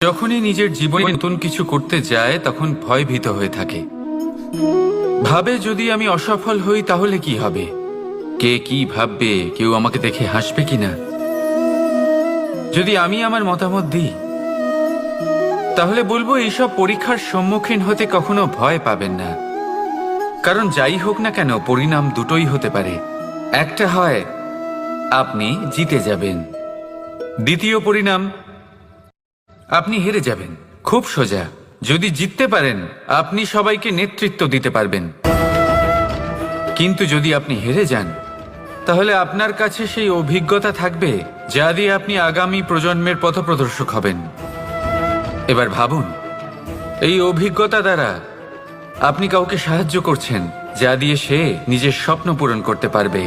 যখনই নিজের জীবনে নতুন কিছু করতে যায় তখন ভয়ভীত হয়ে থাকে। ভাবে যদি আমি অসফল হই তাহলে কি হবে, কে কি ভাববে, কেউ আমাকে দেখে হাসবে কিনা। যদি আমি আমার মতামত দিই তাহলে বলবো এইসব পরীক্ষার সম্মুখীন হতে কখনো ভয় পাবেন না, কারণ যাই হোক না কেন পরিণাম দুটোই হতে পারে। একটা হয় আপনি জিতে যাবেন, দ্বিতীয় পরিণাম আপনি হেরে যাবেন। খুব সোজা। যদি জিততে পারেন আপনি সবাইকে নেতৃত্ব দিতে পারবেন, কিন্তু যদি আপনি হেরে যান তাহলে আপনার কাছে সেই অভিজ্ঞতা থাকবে যা দিয়ে আপনি আগামী প্রজন্মের পথপ্রদর্শক হবেন। এবার ভাবুন, এই অভিজ্ঞতা দ্বারা আপনি কাউকে সাহায্য করছেন যা দিয়ে সে নিজের স্বপ্ন পূরণ করতে পারবে।